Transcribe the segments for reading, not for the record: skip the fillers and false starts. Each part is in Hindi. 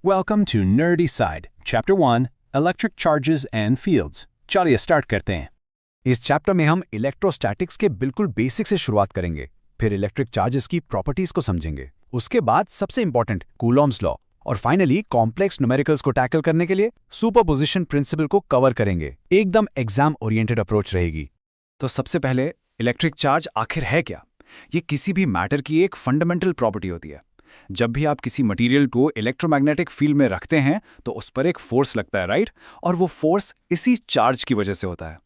Welcome to Nerdy Side, Chapter 1, Electric Charges and Fields. चलिए स्टार्ट करते हैं। इस चैप्टर में हम इलेक्ट्रोस्टैटिक्स के बिल्कुल बेसिक से शुरुआत करेंगे, फिर इलेक्ट्रिक चार्जेस की प्रॉपर्टीज को समझेंगे, उसके बाद सबसे इंपॉर्टेंट कूलॉम्स लॉ, और फाइनली कॉम्प्लेक्स न्यूमेरिकल्स को टैकल करने के लिए सुपरपोजिशन प्रिंसिपल को कवर करेंगे। एकदम एग्जाम ओरिएंटेड अप्रोच रहेगी। तो सबसे पहले इलेक्ट्रिक चार्ज आखिर है क्या? ये किसी भी मैटर की एक फंडामेंटल प्रॉपर्टी होती है। जब भी आप किसी मटेरियल को इलेक्ट्रोमैग्नेटिक फील्ड में रखते हैं तो उस पर एक फोर्स लगता है, राइट? और वो फोर्स इसी चार्ज की वजह से होता है।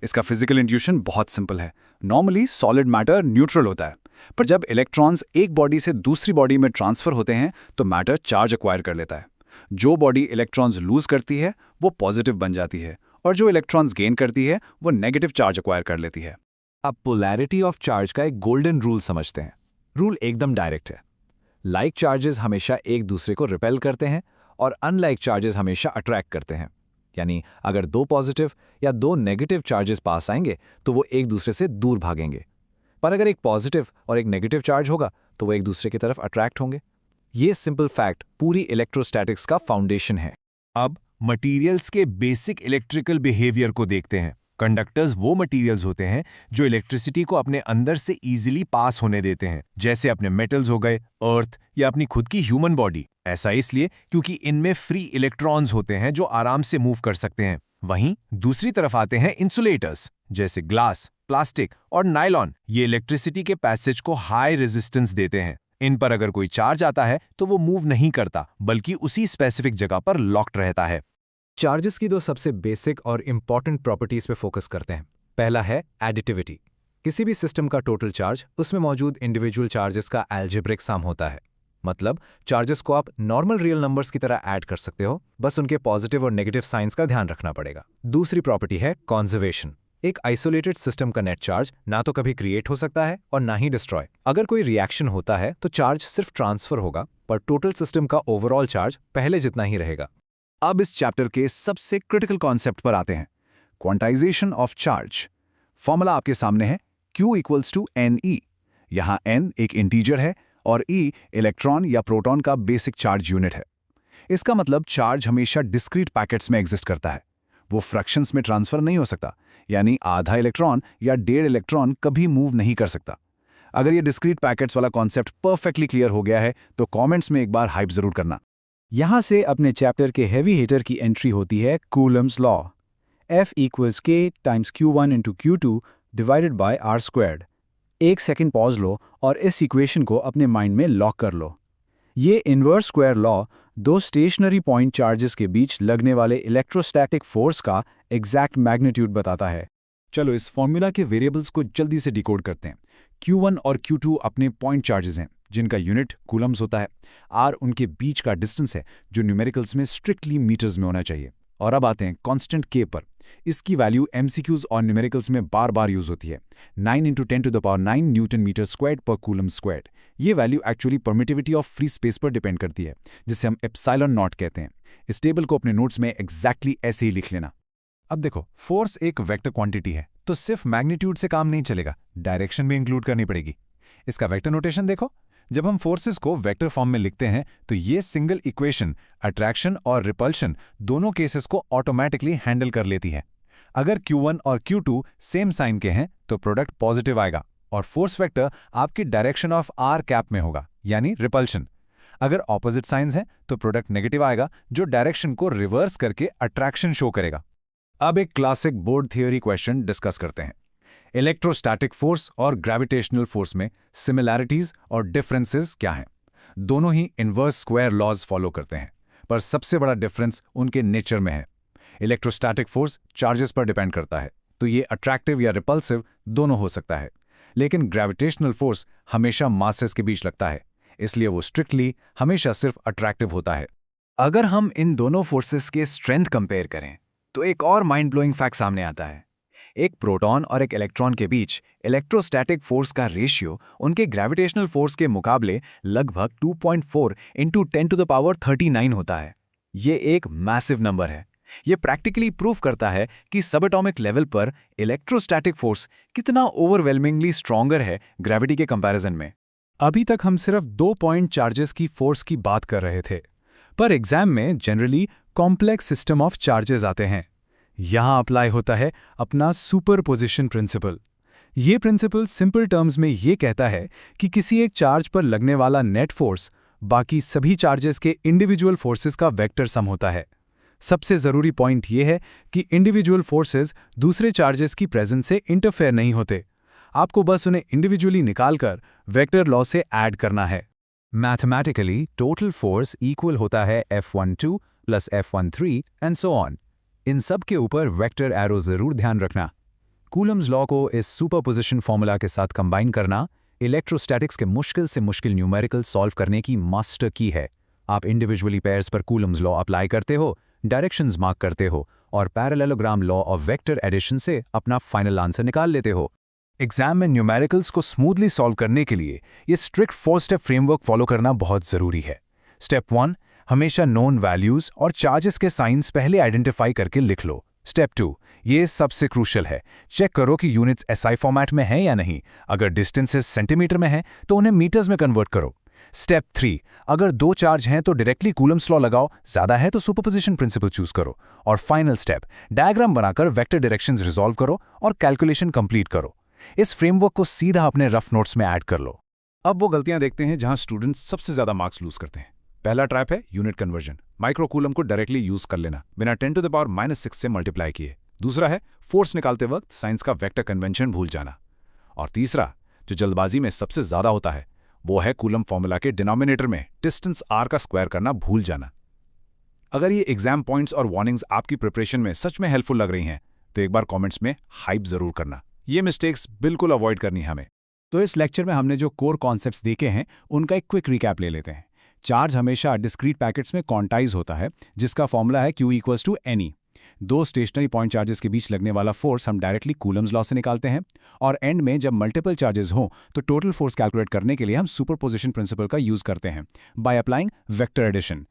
इसका फिजिकल इंट्यूशन बहुत सिंपल है। नॉर्मली सॉलिड मैटर न्यूट्रल होता है, पर जब इलेक्ट्रॉन्स एक बॉडी से दूसरी बॉडी में ट्रांसफर होते हैं तो मैटर चार्ज एक्वायर कर लेता है। जो बॉडी इलेक्ट्रॉन्स लूज करती है वो पॉजिटिव बन जाती है, और जो इलेक्ट्रॉन्स गेन करती है वो नेगेटिव चार्ज एक्वायर कर लेती है। अब पोलैरिटी ऑफ चार्ज का एक गोल्डन रूल समझते हैं। रूल एकदम डायरेक्ट है। लाइक चार्जेस हमेशा एक दूसरे को रिपेल करते हैं और अनलाइक चार्जेस हमेशा अट्रैक्ट करते हैं। यानी अगर दो पॉजिटिव या दो नेगेटिव चार्जेस पास आएंगे तो वो एक दूसरे से दूर भागेंगे, पर अगर एक पॉजिटिव और एक नेगेटिव चार्ज होगा तो वो एक दूसरे की तरफ अट्रैक्ट होंगे। ये सिंपल फैक्ट पूरी इलेक्ट्रोस्टैटिक्स का फाउंडेशन है। अब मटेरियल्स के बेसिक इलेक्ट्रिकल बिहेवियर को देखते हैं। कंडक्टर्स वो मटेरियल्स होते हैं जो इलेक्ट्रिसिटी को अपने अंदर से इजीली पास होने देते हैं, जैसे अपने मेटल्स हो गए, अर्थ या अपनी खुद की ह्यूमन बॉडी। ऐसा इसलिए क्योंकि इनमें फ्री इलेक्ट्रॉन्स होते हैं जो आराम से मूव कर सकते हैं। वहीं दूसरी तरफ आते हैं इंसुलेटर्स, जैसे ग्लास, प्लास्टिक और नायलॉन। ये इलेक्ट्रिसिटी के पैसेज को हाई रेजिस्टेंस देते हैं। इन पर अगर कोई चार्ज आता है तो वो मूव नहीं करता, बल्कि उसी स्पेसिफिक जगह पर लॉक्ड रहता है। चार्जेस की दो सबसे बेसिक और इंपॉर्टेंट प्रॉपर्टीज पे फोकस करते हैं। पहला है एडिटिविटी। किसी भी सिस्टम का टोटल चार्ज उसमें मौजूद इंडिविजुअल चार्जेस का अलजेब्रिक सम होता है। मतलब चार्जेस को आप नॉर्मल रियल नंबर्स की तरह ऐड कर सकते हो, बस उनके पॉजिटिव और नेगेटिव साइंस का ध्यान रखना पड़ेगा। दूसरी प्रॉपर्टी है कॉन्जर्वेशन। एक आइसोलेटेड सिस्टम का नेट चार्ज ना तो कभी क्रिएट हो सकता है और ना ही डिस्ट्रॉय। अगर कोई रिएक्शन होता है तो चार्ज सिर्फ ट्रांसफर होगा, पर टोटल सिस्टम का ओवरऑल चार्ज पहले जितना ही रहेगा। अब इस चैप्टर के सबसे क्रिटिकल कॉन्सेप्ट पर आते हैं, क्वांटाइजेशन ऑफ चार्ज। फॉर्मूला आपके सामने है, Q इक्वल्स टू NE। यहाँ N एक इंटीजर है और E इलेक्ट्रॉन या प्रोटॉन का बेसिक चार्ज यूनिट है। इसका मतलब चार्ज हमेशा डिस्क्रीट पैकेट्स में एग्जिस्ट करता है। वो फ्रैक्शंस में ट्रांसफर नहीं हो सकता, यानी आधा इलेक्ट्रॉन या 1.5 इलेक्ट्रॉन कभी मूव नहीं कर सकता। अगर ये डिस्क्रीट पैकेट्स वाला कॉन्सेप्ट परफेक्टली क्लियर हो गया है तो कॉमेंट्स में एक बार हाइप जरूर करना। यहाँ से अपने चैप्टर के हैवी हिटर की एंट्री होती है Coulomb's law. F equals K times Q1 into Q2 divided by R squared. एक सेकंड पॉज लो और इस इक्वेशन को अपने माइंड में लॉक कर लो। ये इन्वर्स स्क्वायर लॉ दो स्टेशनरी पॉइंट चार्जेस के बीच लगने वाले इलेक्ट्रोस्टैटिक फोर्स का एग्जैक्ट मैग्नीट्यूड बताता है। चलो इस फॉर्मूला के वेरिएबल्स को जल्दी से डिकोड करते हैं। Q1 और Q2 अपने पॉइंट चार्जेस हैं जिनका यूनिट कूलम्स होता है। R उनके बीच का डिस्टेंस है जो न्यूमेरिकल्स में स्ट्रिक्टली मीटर्स में होना चाहिए। और अब आते हैं कांस्टेंट K पर। इसकी वैल्यू MCQs और न्यूमेरिकल्स में बार बार यूज होती है। 9 × 10⁹ न्यूटन मीटर स्क्वायर्ड पर कूलम स्क्वायर्ड। ये value actually permittivity of free space पर डिपेंड करती है, जिसे हम एप्सिलॉन नॉट कहते हैं। इस टेबल को अपने नोट्स में एग्जैक्टली ऐसे ही लिख लेना। अब देखो, फोर्स एक वेक्टर क्वांटिटी है तो सिर्फ मैग्नीट्यूड से काम नहीं चलेगा, डायरेक्शन भी इंक्लूड करनी पड़ेगी। इसका वेक्टर नोटेशन देखो। जब हम फोर्सेस को वेक्टर फॉर्म में लिखते हैं तो ये सिंगल इक्वेशन अट्रैक्शन और रिपल्शन दोनों केसेस को ऑटोमेटिकली हैंडल कर लेती है। अगर Q1 और Q2 सेम साइन के हैं तो प्रोडक्ट पॉजिटिव आएगा और फोर्स वेक्टर आपकी डायरेक्शन ऑफ R कैप में होगा, यानी रिपल्शन। अगर ऑपोजिट साइंस हैं तो प्रोडक्ट नेगेटिव आएगा, जो डायरेक्शन को रिवर्स करके अट्रैक्शन शो करेगा। अब एक classic board theory question discuss करते हैं। इलेक्ट्रोस्टैटिक फोर्स और ग्रेविटेशनल फोर्स में सिमिलैरिटीज और डिफरेंसेस क्या हैं? दोनों ही इनवर्स स्क्वायर लॉज फॉलो करते हैं, पर सबसे बड़ा डिफरेंस उनके नेचर में है। इलेक्ट्रोस्टैटिक फोर्स चार्जेस पर डिपेंड करता है, तो ये अट्रैक्टिव या रिपल्सिव दोनों हो सकता है। लेकिन ग्रेविटेशनल फोर्स हमेशा मासेस के बीच लगता है, इसलिए वो स्ट्रिक्टली हमेशा सिर्फ अट्रैक्टिव होता है। अगर हम इन दोनों फोर्सेस के स्ट्रेंथ कंपेयर करें तो एक और माइंड ब्लोइंग फैक्ट सामने आता है। एक प्रोटॉन और एक इलेक्ट्रॉन के बीच इलेक्ट्रोस्टैटिक फोर्स का रेशियो उनके ग्रेविटेशनल फोर्स के मुकाबले लगभग 2.4 × 10⁻39 होता है। ये एक मैसिव नंबर है। ये प्रैक्टिकली प्रूव करता है कि सबएटॉमिक लेवल पर इलेक्ट्रोस्टैटिक फोर्स कितना ओवरवेलमिंगली स्ट्रॉन्गर है ग्रेविटी के कंपैरिजन में। अभी तक हम सिर्फ 2 पॉइंट चार्जेस की फोर्स की बात कर रहे थे, पर एग्जाम में generally complex system of charges आते हैं। यहाँ अप्लाई होता है अपना सुपरपोजिशन प्रिंसिपल। ये प्रिंसिपल सिंपल टर्म्स में ये कहता है कि किसी एक चार्ज पर लगने वाला नेट फोर्स बाकी सभी चार्जेस के इंडिविजुअल फोर्सेस का वेक्टर सम होता है। सबसे ज़रूरी पॉइंट ये है कि इंडिविजुअल फोर्सेस दूसरे चार्जेस की प्रेजेंस से इंटरफेयर नहीं होते। आपको बस उन्हें इंडिविजुअली निकालकर वेक्टर लॉ से ऐड करना है। मैथमेटिकली टोटल फोर्स इक्वल होता है F12 plus F13 and so on. इन सब के ऊपर वेक्टर एरो जरूर ध्यान रखना। कूलम्स लॉ को इस सुपरपोजिशन फॉर्मूला के साथ कंबाइन करना इलेक्ट्रोस्टैटिक्स के मुश्किल से मुश्किल न्यूमेरिकल सॉल्व करने की मास्टर की है। आप इंडिविजुअली पेयर्स पर कूलम्स लॉ अप्लाई करते हो, डायरेक्शंस मार्क करते हो और parallelogram law of vector addition से अपना फाइनल आंसर निकाल लेते हो। एग्जाम में न्यूमेरिकल्स को स्मूथली सॉल्व करने के लिए ये स्ट्रिक्ट 4 स्टेप फ्रेमवर्क फॉलो करना बहुत ज़रूरी है। स्टेप 1, हमेशा नोन वैल्यूज़ और चार्जेस के साइंस पहले आइडेंटिफाई करके लिख लो। स्टेप 2, ये सबसे क्रूशल है, चेक करो कि यूनिट्स SI फॉर्मेट में हैं या नहीं। अगर डिस्टेंसेस सेंटीमीटर में हैं तो उन्हें मीटर्स में कन्वर्ट करो। स्टेप 3, अगर 2 चार्ज हैं तो डायरेक्टली कूलम्स लॉ लगाओ, ज़्यादा है तो सुपरपोजिशन प्रिंसिपल चूज करो। और फाइनल स्टेप, डायग्राम बनाकर वेक्टर डायरेक्शंस रिजॉल्व करो और कैलकुलेशन कंप्लीट करो। इस फ्रेमवर्क को सीधा अपने रफ नोट्स में ऐड कर लो। अब वो गलतियां देखते हैं जहां स्टूडेंट्स सबसे ज़्यादा मार्क्स लूज करते हैं। पहला ट्रैप है यूनिट कन्वर्जन। माइक्रो कूलम को डायरेक्टली यूज कर लेना बिना 10⁻⁻⁶ से मल्टीप्लाई किए। दूसरा है फोर्स निकालते वक्त साइंस का वेक्टर कन्वेंशन भूल जाना। और तीसरा, जो जल्दबाजी में सबसे ज़्यादा होता है, वो है कूलम फॉर्मूला के डिनोमिनेटर में डिस्टेंस r का स्क्वायर करना भूल जाना। अगर ये एग्जाम पॉइंट्स और वार्निंग्स आपकी प्रिपरेशन में सच में हेल्पफुल लग रही हैं तो एक बार कमेंट्स में हाइप ज़रूर करना। ये मिस्टेक्स बिल्कुल अवॉइड करनी है हमें। तो इस लेक्चर में हमने जो कोर कॉन्सेप्ट्स देखे हैं उनका एक क्विक रिकैप ले लेते हैं। चार्ज हमेशा डिस्क्रीट पैकेट्स में क्वांटाइज होता है, जिसका फॉर्मूला है Q = NE। 2 stationary point charges के बीच लगने वाला फोर्स हम डायरेक्टली कूलम्स लॉ से निकालते हैं। और एंड में जब मल्टीपल चार्जेस हों तो टोटल फोर्स कैलकुलेट करने के लिए हम सुपरपोजिशन प्रिंसिपल का यूज करते हैं बाय अप्लाइंग वेक्टर एडिशन।